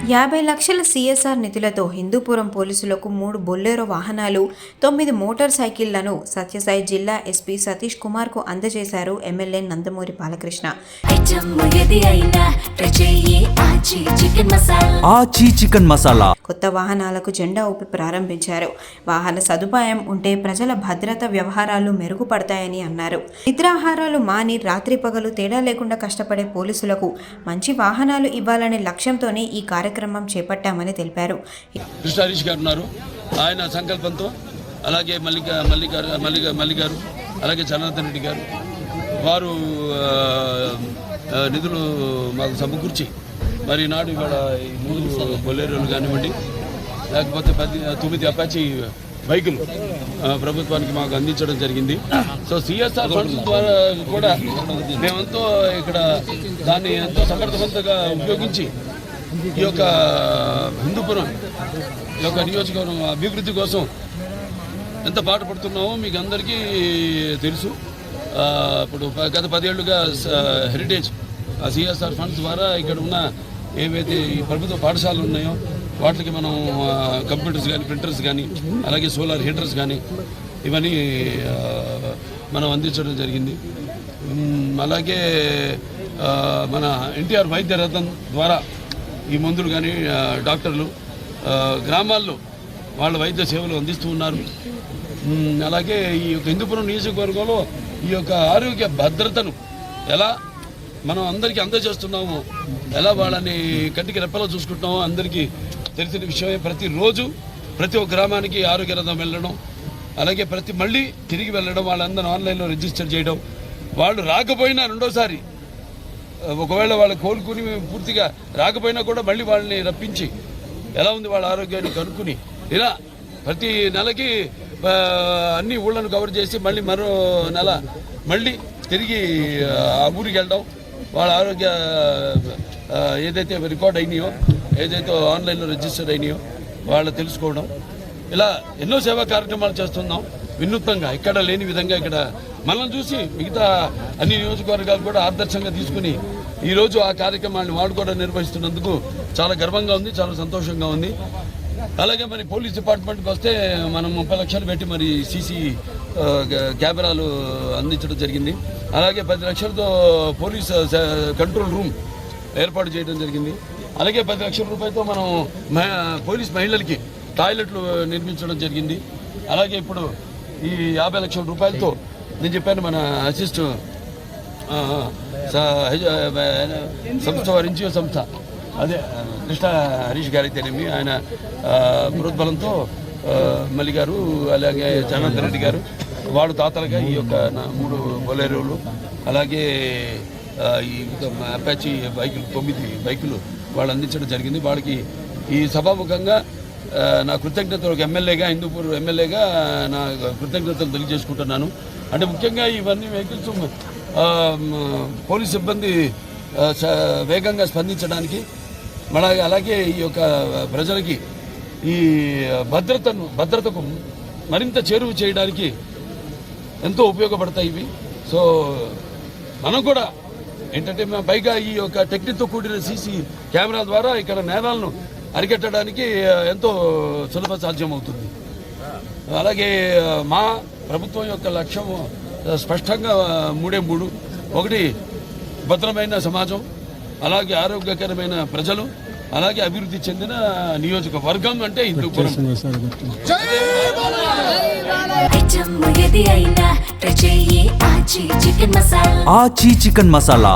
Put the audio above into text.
50 లక్షల సీఎస్ఆర్ నిధులతో హిందూపురం పోలీసులకు 3 బొలెరో వాహనాలు, 9 మోటార్ సైకిళ్లను సత్యసాయి జిల్లా ఎస్పీ సతీష్ కుమార్కు అందజేశారు ఎమ్మెల్యే నందమూరి బాలకృష్ణ. చికెన్ మసాలా కొత్త వాహనాలకు జెండా ఊపి ప్రారంభించారు. వాహన సదుపాయం ఉంటే ప్రజల భద్రత వ్యవహారాలు మెరుగుపడతాయని అన్నారు. నిద్రాహారాలు మాని రాత్రి పగలు తేడా లేకుండా కష్టపడే పోలీసులకు మంచి వాహనాలు ఇవ్వాలనే లక్ష్యంతోనే ఈ కార్యక్రమం చేపట్టామని తెలిపారు. కృష్ణ హరీష్ గారు ఉన్నారు, ఆయన సంకల్పంతో, అలాగే మల్లి గారు, అలాగే జనార్దన్ రెడ్డి గారు, వారు నిధులు మాకు సమకూర్చి మరి నాడు ఇవాళ ఈ 3 బొలెరోలు కానివ్వండి, లేకపోతే 9 అపాచీ బైకులు ప్రభుత్వానికి మాకు అందించడం జరిగింది. సో సిఎస్ఆర్ ఫండ్స్ ద్వారా కూడా మేమెంతో ఇక్కడ దాన్ని ఎంతో సమర్థవంతంగా ఉపయోగించి ఈ యొక్క హిందూపురం ఈ యొక్క నియోజకవర్గం అభివృద్ధి కోసం ఎంత పాటుపడుతున్నామో మీకు అందరికీ తెలుసు. ఇప్పుడు గత 10 ఏళ్లుగా హెరిటేజ్ సిఎస్ఆర్ ఫండ్స్ ద్వారా ఇక్కడ ఉన్న ఏవైతే ఈ ప్రభుత్వ పాఠశాలలు ఉన్నాయో వాటికి మనం కంప్యూటర్స్ కానీ, ప్రింటర్స్ కానీ, అలాగే సోలార్ హీటర్స్ కానీ ఇవన్నీ మనం అందించడం జరిగింది. అలాగే మన ఎన్టీఆర్ వైద్య రథం ద్వారా ఈ మందులు కానీ డాక్టర్లు గ్రామాల్లో వాళ్ళ వైద్య సేవలు అందిస్తూ ఉన్నారు. అలాగే ఈ యొక్క హిందూపురం నియోజకవర్గంలో ఈ యొక్క ఆరోగ్య భద్రతను ఎలా మనం అందరికీ అందజేస్తున్నాము, ఎలా వాళ్ళని కంటికి రెప్పలో చూసుకుంటున్నామో అందరికీ తెలిసిన విషయమే. ప్రతిరోజు ప్రతి ఒక్క గ్రామానికి ఆరోగ్య రథం వెళ్ళడం, అలాగే మళ్ళీ తిరిగి వెళ్ళడం, వాళ్ళందరూ ఆన్లైన్లో రిజిస్టర్ చేయడం, వాళ్ళు రాకపోయినా రెండోసారి ఒకవేళ వాళ్ళు కోలుకుని పూర్తిగా రాకపోయినా కూడా మళ్ళీ వాళ్ళని రప్పించి ఎలా ఉంది వాళ్ళ ఆరోగ్యాన్ని కనుక్కుని ఇలా ప్రతి నెలకి అన్ని ఊళ్ళను కవర్ చేసి మళ్ళీ మరో నెల మళ్ళీ తిరిగి ఆ ఊరికి వెళ్ళడం, వాళ్ళ ఆరోగ్య ఏదైతే రికార్డ్ అయినాయో, ఏదైతే ఆన్లైన్లో రిజిస్టర్ అయినాయో వాళ్ళు తెలుసుకోవడం, ఇలా ఎన్నో సేవా కార్యక్రమాలు చేస్తున్నాం వినూత్నంగా. ఇక్కడ లేని విధంగా ఇక్కడ మనల్ని చూసి మిగతా అన్ని నియోజకవర్గాలు కూడా ఆదర్శంగా తీసుకుని ఈరోజు ఆ కార్యక్రమాన్ని వాడు కూడా నిర్వహిస్తున్నందుకు చాలా గర్వంగా ఉంది, చాలా సంతోషంగా ఉంది. అలాగే మరి పోలీస్ డిపార్ట్మెంట్కి వస్తే మనం 30 లక్షలు పెట్టి మరి సీసీ కెమెరాలు అందించడం జరిగింది. అలాగే 10 లక్షలతో పోలీస్ కంట్రోల్ రూమ్ ఏర్పాటు చేయడం జరిగింది. అలాగే 10 లక్షల రూపాయలతో మనం పోలీస్ మహిళలకి టాయిలెట్లు నిర్మించడం జరిగింది. అలాగే ఇప్పుడు ఈ 50 లక్షల రూపాయలతో నేను చెప్పాను మన అసిస్ట్ సంస్థ వారి ఎన్జిఓ సంస్థ అదే కృష్ణ హరీష్ గారైతేనేమి ఆయన ప్రోద్బలంతో మల్లి గారు, అలాగే జనార్దన్ రెడ్డి గారు వాడు తాతలుగా ఈ యొక్క 3 బొలెరోలు, అలాగే ఈ అపాచీ బైకులు 9 బైకులు వాళ్ళు అందించడం జరిగింది. వాళ్ళకి ఈ సభాముఖంగా నా కృతజ్ఞతలు, ఒక ఎమ్మెల్యేగా, హిందూపూర్ ఎమ్మెల్యేగా నా కృతజ్ఞతలు తెలియజేసుకుంటున్నాను. అంటే ముఖ్యంగా ఇవన్నీ వెహికల్స్ పోలీస్ సిబ్బంది వేగంగా స్పందించడానికి, అలాగే ఈ యొక్క ప్రజలకి ఈ భద్రతకు మరింత చేరువ చేయడానికి ఎంతో ఉపయోగపడతాయి ఇవి. సో మనం కూడా ఏంటంటే పైగా ఈ యొక్క టెక్నిక్తో కూడిన సీసీ కెమెరా ద్వారా ఇక్కడ నేరాలను అరికట్టడానికి ఎంతో సులభ సాధ్యం అవుతుంది. అలాగే మా ప్రభుత్వం యొక్క లక్ష్యం స్పష్టంగా 3 ఒకటి భద్రమైన సమాజం, అలాగే ఆరోగ్యకరమైన ప్రజలు, అలాగే అభివృద్ధి చెందిన నియోజకవర్గం అంటే హిందూపురం. చికెన్ మసాలా